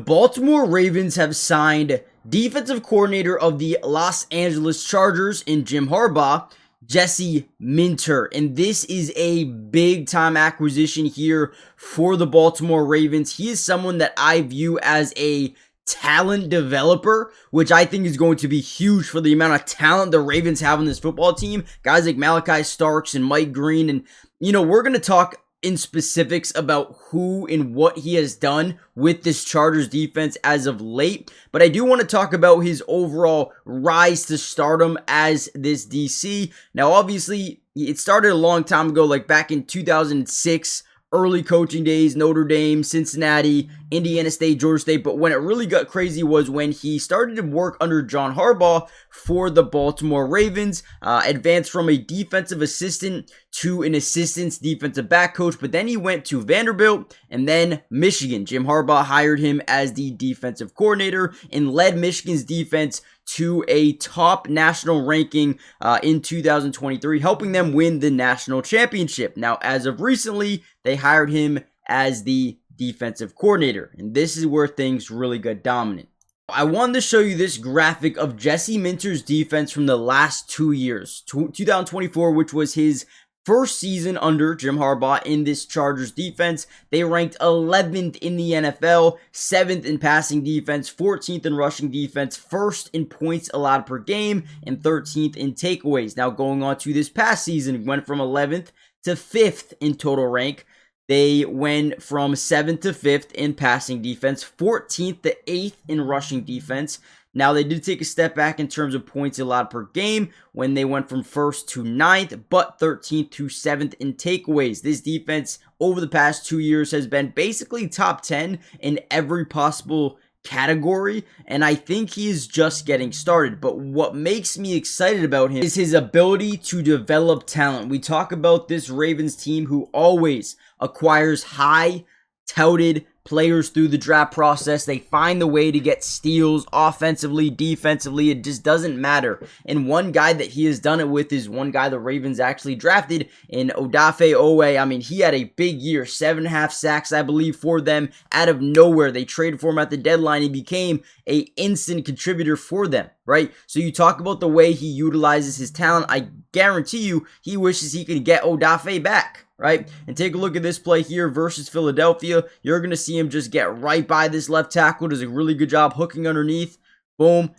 Baltimore Ravens have signed defensive coordinator of the Los Angeles Chargers in Jim Harbaugh, Jesse Minter. And this is a big time acquisition here for the Baltimore Ravens. He is someone that I view as a talent developer, which I think is going to be huge for the amount of talent the Ravens have on this football team. Guys like Malachi Starks and Mike Green. And, we're going to talk in specifics about who and what he has done with this Chargers defense as of late, but I do want to talk about his overall rise to stardom as this DC. Now, obviously, it started a long time ago, like back in 2006, early coaching days, Notre Dame, Cincinnati, Indiana State, Georgia State, but when it really got crazy was when he started to work under John Harbaugh for the Baltimore Ravens, advanced from a defensive assistant to an assistant defensive back coach, but then he went to Vanderbilt and then Michigan. Jim Harbaugh hired him as the defensive coordinator and led Michigan's defense to a top national ranking in 2023, helping them win the national championship. Now, as of recently, they hired him as the defensive coordinator, and this is where things really got dominant. I wanted to show you this graphic of Jesse Minter's defense from the last 2 years. 2024, which was his first season under Jim Harbaugh in this Chargers defense. They ranked 11th in the NFL, 7th in passing defense, 14th in rushing defense, 1st in points allowed per game, and 13th in takeaways. Now going on to this past season, went from 11th to 5th in total rank. They went from 7th to 5th in passing defense, 14th to 8th in rushing defense. Now, they did take a step back in terms of points allowed per game when they went from 1st to 9th, but 13th to 7th in takeaways. This defense over the past 2 years has been basically top 10 in every possible category, and I think he is just getting started. But what makes me excited about him is his ability to develop talent. We talk about this Ravens team who always acquires high-touted players through the draft process. They find the way to get steals offensively, defensively. It just doesn't matter. And one guy that he has done it with is one guy the Ravens actually drafted in Odafe Owe. I mean, he had a big year, 7.5 sacks, I believe, for them out of nowhere. They traded for him at the deadline. He became an instant contributor for them, right? So you talk about the way he utilizes his talent. I guarantee you he wishes he could get Odafe back, right? And take a look at this play here versus Philadelphia. You're going to see him just get right by this left tackle. Does a really good job hooking underneath. Boom.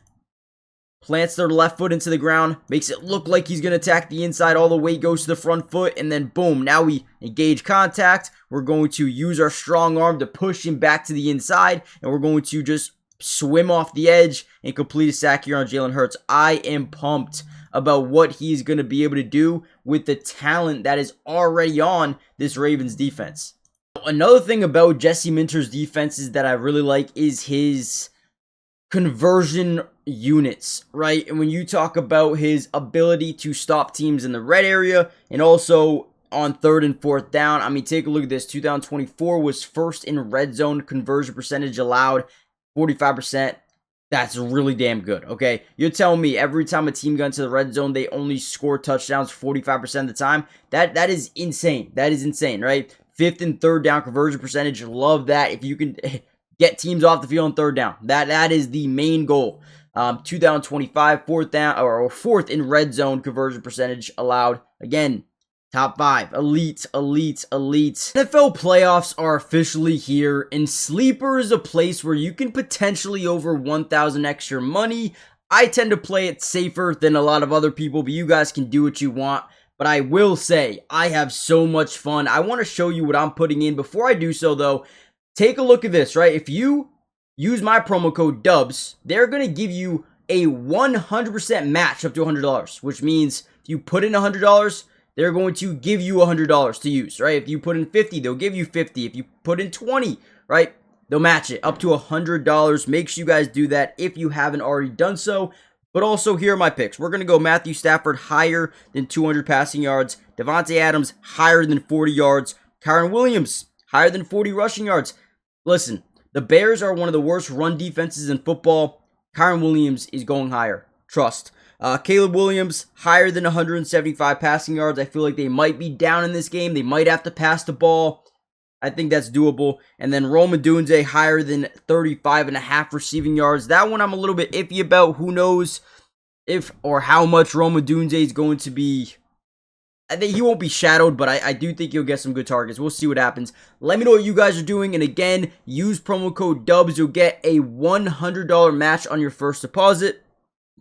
Plants their left foot into the ground. Makes it look like he's going to attack the inside. All the weight goes to the front foot. And then boom. Now we engage contact. We're going to use our strong arm to push him back to the inside. And we're going to just swim off the edge and complete a sack here on Jalen Hurts. I am pumped about what he's going to be able to do with the talent that is already on this Ravens defense. Another thing about Jesse Minter's defense is that I really like is his conversion units, right? And when you talk about his ability to stop teams in the red area and also on 3rd and 4th down, I mean, take a look at this. 2024 was first in red zone conversion percentage allowed, 45%. That's really damn good, okay? You're telling me every time a team got into the red zone, they only score touchdowns 45% of the time? That is insane. That is insane, right? 5th and 3rd down conversion percentage. Love that. If you can get teams off the field on 3rd down, that is the main goal. 2025, 4th down or 4th in red zone conversion percentage allowed. Again, top 5. Elite, elite, elite. NFL playoffs are officially here, and Sleeper is a place where you can potentially over 1,000 extra money. I tend to play it safer than a lot of other people, but you guys can do what you want. But I will say, I have so much fun. I want to show you what I'm putting in. Before I do so, though, take a look at this, right? If you use my promo code DUBS, they're going to give you a 100% match up to $100, which means if you put in $100, they're going to give you $100 to use, right? If you put in 50, they'll give you 50. If you put in 20, right, they'll match it up to $100. Make sure you guys do that if you haven't already done so. But also, here are my picks. We're going to go Matthew Stafford higher than 200 passing yards. Devontae Adams higher than 40 yards. Kyren Williams higher than 40 rushing yards. Listen, the Bears are one of the worst run defenses in football. Kyren Williams is going higher. Trust. Caleb Williams, higher than 175 passing yards. I feel like they might be down in this game. They might have to pass the ball. I think that's doable. And then Rome Odunze higher than 35.5 receiving yards. That one I'm a little bit iffy about. Who knows if or how much Rome Odunze is going to be. I think he won't be shadowed, but I do think he'll get some good targets. We'll see what happens. Let me know what you guys are doing. And again, use promo code DUBS. You'll get a $100 match on your first deposit.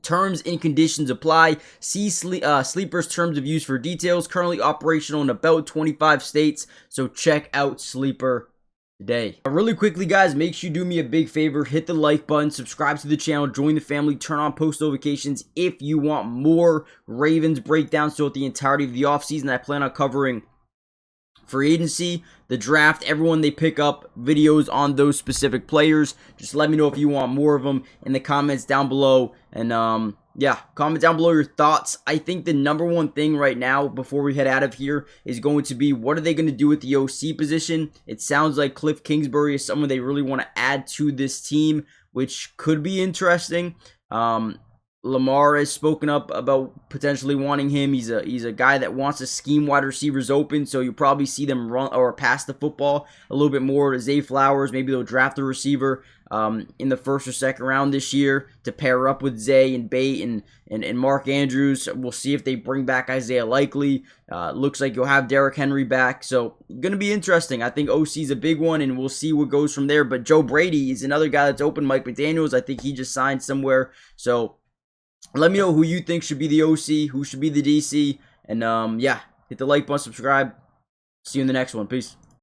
Terms and conditions apply. See Sleeper's terms of use for details. Currently operational in about 25 states. So check out Sleeper today. Really quickly, guys, make sure you do me a big favor. Hit the like button, subscribe to the channel, join the family, turn on post notifications if you want more Ravens breakdowns throughout the entirety of the offseason. I plan on covering free agency, the draft, everyone they pick up, videos on those specific players. Just let me know if you want more of them in the comments down below. And yeah, comment down below your thoughts. I think the number one thing right now before we head out of here is going to be, what are they going to do with the OC position? It sounds like Cliff Kingsbury is someone they really want to add to this team, which could be interesting. Lamar has spoken up about potentially wanting him. He's a guy that wants to scheme wide receivers open, so you'll probably see them run or pass the football a little bit more. Zay Flowers, maybe they'll draft a receiver in the first or second round this year to pair up with Zay and Bate and Mark Andrews. We'll see if they bring back Isaiah Likely. Looks like you'll have Derrick Henry back, so going to be interesting. I think OC is a big one, and we'll see what goes from there. But Joe Brady is another guy that's open. Mike McDaniels, I think he just signed somewhere, so let me know who you think should be the OC, who should be the DC. And yeah, hit the like button, subscribe. See you in the next one. Peace.